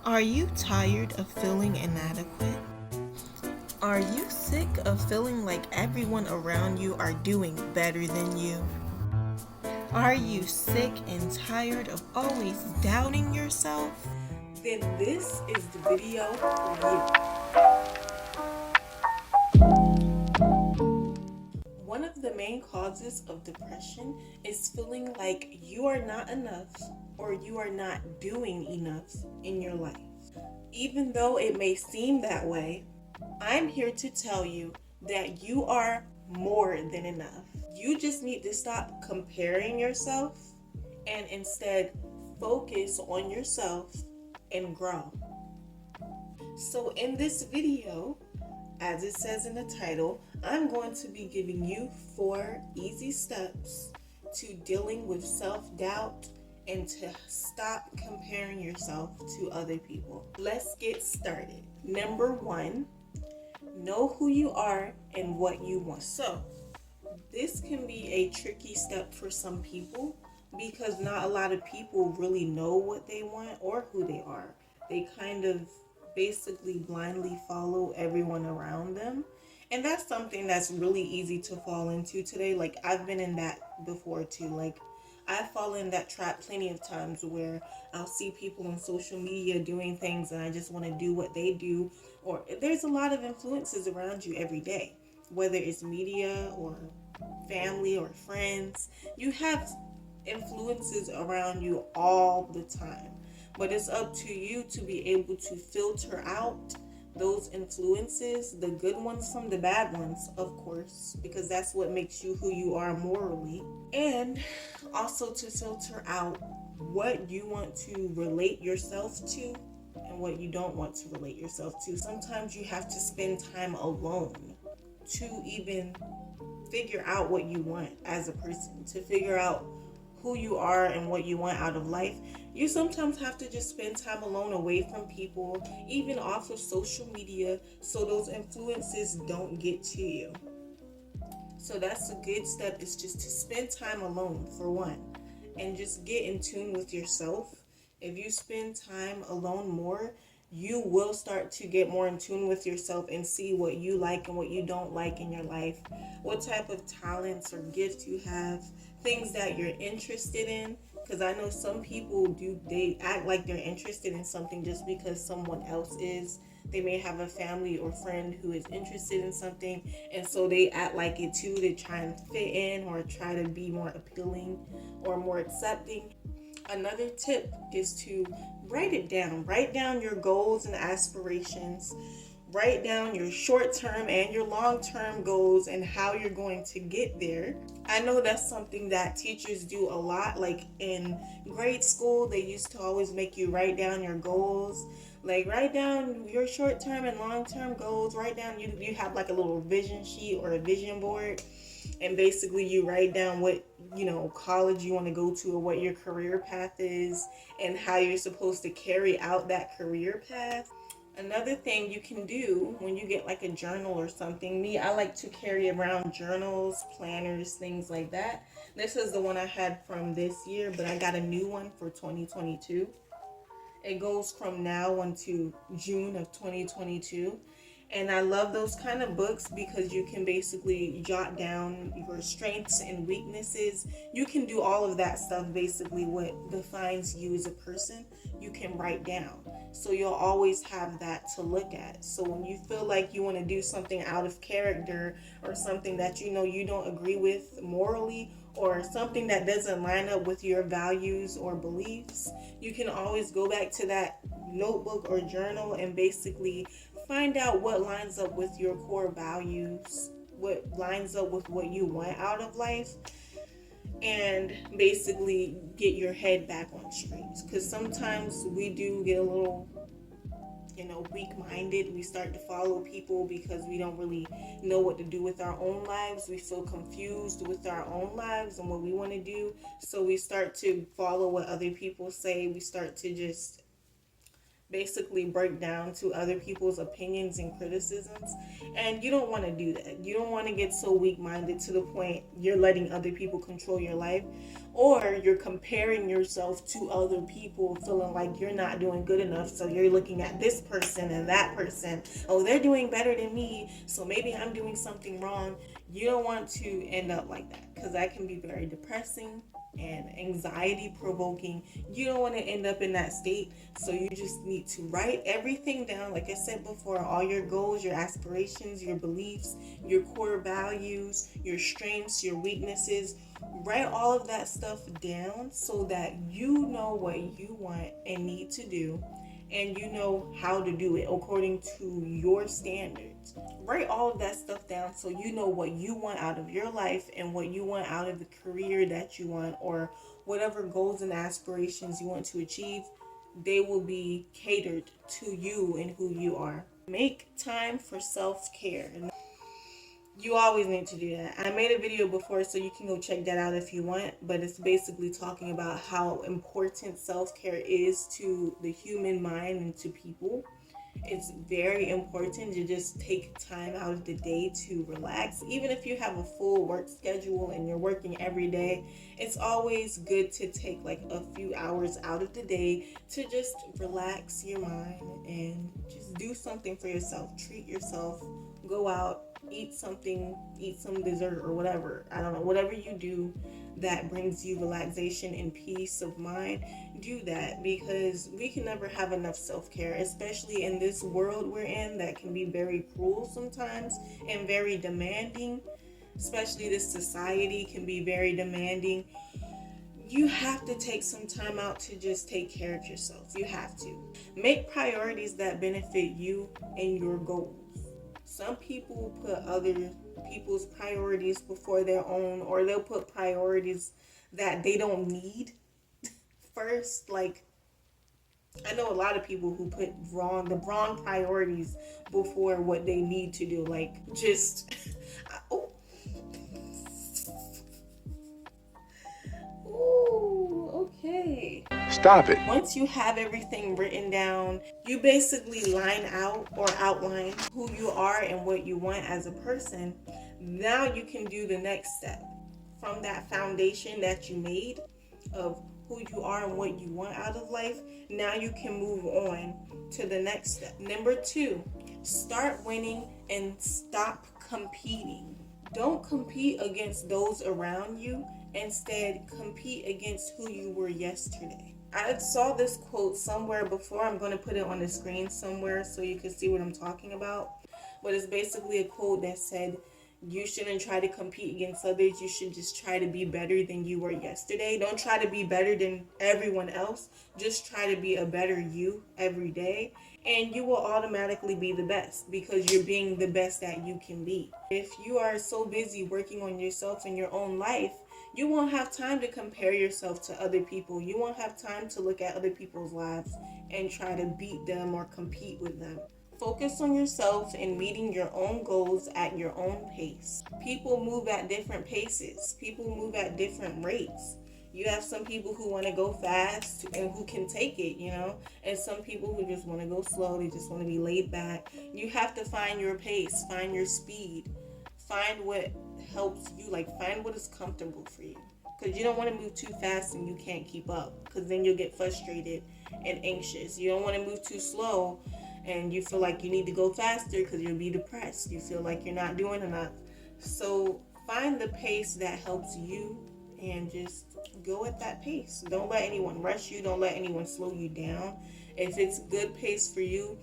Are you tired of feeling inadequate? Are you sick of feeling like everyone around you are doing better than you? Are you sick and tired of always doubting yourself? Then this is the video for you. One of the main causes of depression is feeling like you are not enough or you are not doing enough in your life. Even though it may seem that way, I'm here to tell you that you are more than enough. You just need to stop comparing yourself and instead focus on yourself and grow. So in this video, as it says in the title, I'm going to be giving you 4 easy steps to dealing with self-doubt and to stop comparing yourself to other people. Let's get started. Number 1, know who you are and what you want. So, this can be a tricky step for some people because not a lot of people really know what they want or who they are. They kind of basically blindly follow everyone around them. And that's something that's really easy to fall into today. Like, I've been in that before too. Like, I've fallen in that trap plenty of times where I'll see people on social media doing things and I just want to do what they do. Or there's a lot of influences around you every day, whether it's media or family or friends. You have influences around you all the time. But it's up to you to be able to filter out those influences, the good ones from the bad ones, of course, because that's what makes you who you are morally. And also to filter out what you want to relate yourself to and what you don't want to relate yourself to. Sometimes you have to spend time alone to even figure out what you want as a person, to figure out who you are and what you want out of life. You sometimes have to just spend time alone, away from people, even off of social media, so those influences don't get to you. So that's a good step, is just to spend time alone for one, and just get in tune with yourself. If you spend time alone more, you will start to get more in tune with yourself and see what you like and what you don't like in your life, what type of talents or gifts you have, things that you're interested in. Because I know some people they act like they're interested in something just because someone else is. They may have a family or friend who is interested in something, and so they act like it too, to try and fit in or try to be more appealing or more accepting. Another tip is to write it down. Write down your goals and aspirations. Write down your short-term and your long-term goals and how you're going to get there. I know that's something that teachers do a lot. Like in grade school, they used to always make you write down your goals. Like, write down your short-term and long-term goals. Write down, you have like a little vision sheet or a vision board. And basically you write down what, college you want to go to or what your career path is and how you're supposed to carry out that career path. Another thing you can do when you get like a journal or something, I like to carry around journals, planners, things like that. This is the one I had from this year, but I got a new one for 2022. It goes from now until June of 2022. And I love those kind of books because you can basically jot down your strengths and weaknesses. You can do all of that stuff, basically what defines you as a person, you can write down. So you'll always have that to look at. So when you feel like you want to do something out of character or something that you don't agree with morally, or something that doesn't line up with your values or beliefs, you can always go back to that notebook or journal and basically find out what lines up with your core values, what lines up with what you want out of life, and basically get your head back on straight. Because sometimes we do get a little weak-minded. We start to follow people because we don't really know what to do with our own lives. We feel confused with our own lives and what we want to do. So we start to follow what other people say. We start to just basically break down to other people's opinions and criticisms. And you don't want to do that. You don't want to get so weak-minded to the point you're letting other people control your life. Or you're comparing yourself to other people, feeling like you're not doing good enough. So you're looking at this person and that person. Oh, they're doing better than me, so maybe I'm doing something wrong. You don't want to end up like that, because that can be very depressing and anxiety provoking. You don't want to end up in that state. So you just need to write everything down. Like I said before, all your goals, your aspirations, your beliefs, your core values, your strengths, your weaknesses. Write all of that stuff down so that you know what you want and need to do, and you know how to do it according to your standards. Write all of that stuff down so you know what you want out of your life and what you want out of the career that you want, or whatever goals and aspirations you want to achieve. They will be catered to you and who you are. Make time for self-care. You always need to do that. I made a video before, so you can go check that out if you want, but it's basically talking about how important self-care is to the human mind and to people. It's very important to just take time out of the day to relax. Even if you have a full work schedule and you're working every day, it's always good to take like a few hours out of the day to just relax your mind and just do something for yourself. Treat yourself, go out, eat something, eat some dessert or whatever. I don't know, whatever you do that brings you relaxation and peace of mind, do that, because we can never have enough self-care, especially in this world we're in that can be very cruel sometimes and very demanding. Especially this society can be very demanding. You have to take some time out to just take care of yourself. You have to make priorities that benefit you and your goals. Some people put other people's priorities before their own, or they'll put priorities that they don't need first. Like, I know a lot of people who put the wrong priorities before what they need to do. Like, just oh, ooh, okay. Stop it. Once you have everything written down, you basically line out or outline who you are and what you want as a person. Now you can do the next step. From that foundation that you made of who you are and what you want out of life, now you can move on to the next step. Number 2, start winning and stop competing. Don't compete against those around you. Instead, compete against who you were yesterday. I saw this quote somewhere before. I'm going to put it on the screen somewhere so you can see what I'm talking about. But it's basically a quote that said, you shouldn't try to compete against others. You should just try to be better than you were yesterday. Don't try to be better than everyone else. Just try to be a better you every day. And you will automatically be the best because you're being the best that you can be. If you are so busy working on yourself in your own life, you won't have time to compare yourself to other people. You won't have time to look at other people's lives and try to beat them or compete with them. Focus on yourself and meeting your own goals at your own pace. People move at different paces. People move at different rates. You have some people who want to go fast and who can take it, and some people who just want to go slow. They just want to be laid back. You have to find your pace, find your speed, find what helps you, find what is comfortable for you. Because you don't want to move too fast and you can't keep up, because then you'll get frustrated and anxious. You don't want to move too slow and you feel like you need to go faster because you'll be depressed. You feel like you're not doing enough. So find the pace that helps you and just go at that pace. Don't let anyone rush you. Don't let anyone slow you down. If it's good pace for you,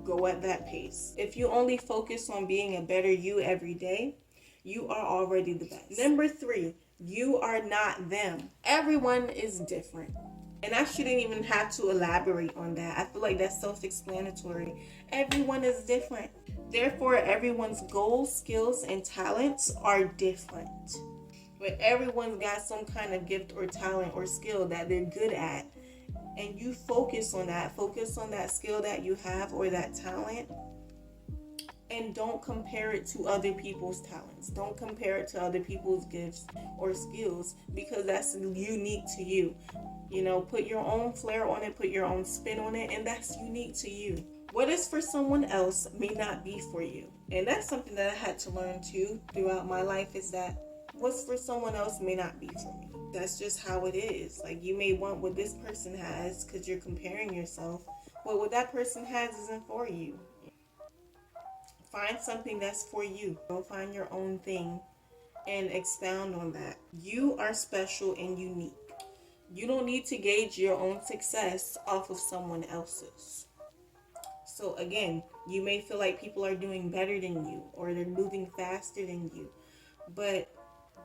go at that pace. If you only focus on being a better you every day, you are already the best. Number 3, you are not them. Everyone is different. And I shouldn't even have to elaborate on that. I feel like that's self-explanatory. Everyone is different. Therefore, everyone's goals, skills, and talents are different. But everyone's got some kind of gift or talent or skill that they're good at. And you focus on that. Focus on that skill that you have or that talent. And don't compare it to other people's talents. Don't compare it to other people's gifts or skills, because that's unique to you. Put your own flair on it, put your own spin on it, and that's unique to you. What is for someone else may not be for you. And that's something that I had to learn too throughout my life, is that What's for someone else may not be for me. That's just how it is. Like, you may want what this person has because you're comparing yourself, but what that person has isn't for you. Find something that's for you. Go find your own thing and expound on that. You are special and unique. You don't need to gauge your own success off of someone else's. So again, you may feel like people are doing better than you or they're moving faster than you, but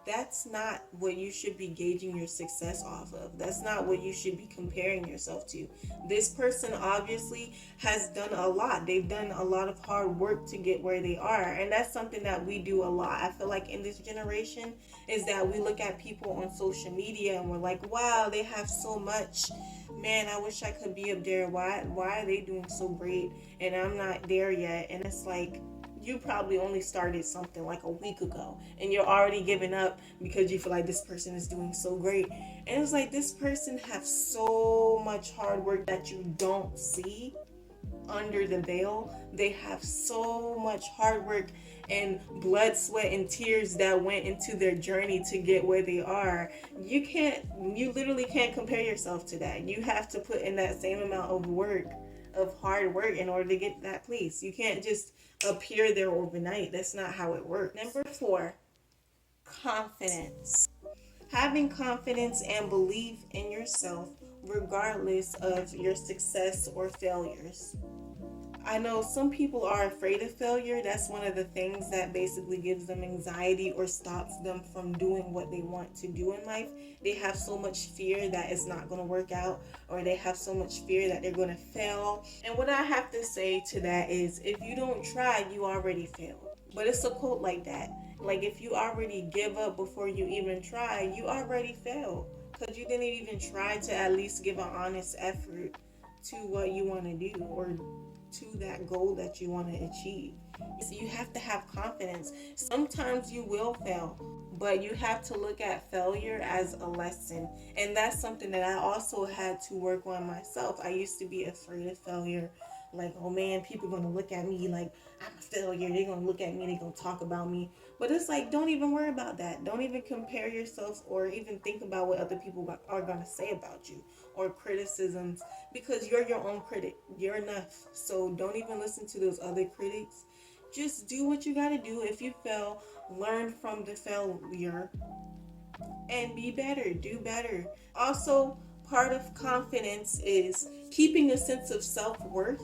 that's not what you should be gauging your success off of. That's not what you should be comparing yourself to. This person obviously has done a lot. They've done a lot of hard work to get where they are. And that's something that we do a lot. I feel like in this generation is that we look at people on social media and we're like, wow, they have so much. Man, I wish I could be up there. Why are they doing so great? And I'm not there yet. And it's like, you probably only started something like a week ago and you're already giving up because you feel like this person is doing so great. And it's like, this person has so much hard work that you don't see under the veil. They have so much hard work and blood, sweat, and tears that went into their journey to get where they are. You literally can't compare yourself to that. You have to put in that same amount of work, of hard work, in order to get that place. You can't just appear there overnight. That's not how it works. Number 4, confidence. Having confidence and belief in yourself regardless of your success or failures. I know some people are afraid of failure. That's one of the things that basically gives them anxiety or stops them from doing what they want to do in life. They have so much fear that it's not going to work out, or they have so much fear that they're going to fail. And what I have to say to that is, if you don't try, you already failed. But it's a quote like that. Like, if you already give up before you even try, you already failed. Because you didn't even try to at least give an honest effort to what you want to do, or to that goal that you want to achieve. So you have to have confidence. Sometimes you will fail, but you have to look at failure as a lesson. And that's something that I also had to work on myself. I used to be afraid of failure. Like, oh man, people are going to look at me like I'm a failure. They're going to look at me, they're going to talk about me. But it's like, don't even worry about that. Don't even compare yourself or even think about what other people are going to say about you, or criticisms, because you're your own critic. You're enough. So don't even listen to those other critics. Just do what you got to do. If you fail, learn from the failure and be better. Do better. Also, part of confidence is keeping a sense of self-worth,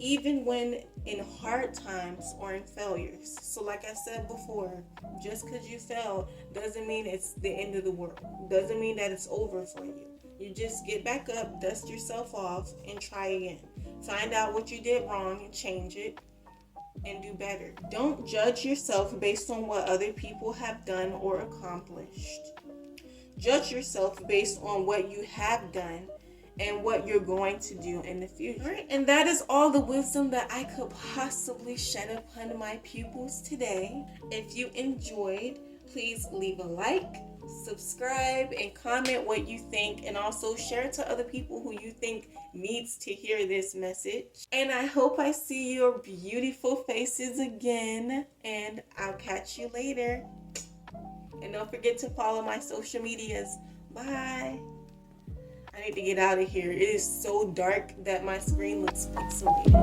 even when in hard times or in failures. So like I said before, just because you fail doesn't mean it's the end of the world. Doesn't mean that it's over for you. You just get back up, dust yourself off, and try again. Find out what you did wrong and change it and do better. Don't judge yourself based on what other people have done or accomplished. Judge yourself based on what you have done and what you're going to do in the future. All right, and that is all the wisdom that I could possibly shed upon my pupils today. If you enjoyed, please leave a like, subscribe, and comment what you think, and also share it to other people who you think needs to hear this message. And I hope I see your beautiful faces again, and I'll catch you later. And don't forget to follow my social medias. Bye. I need to get out of here. It is so dark that my screen looks pixelated.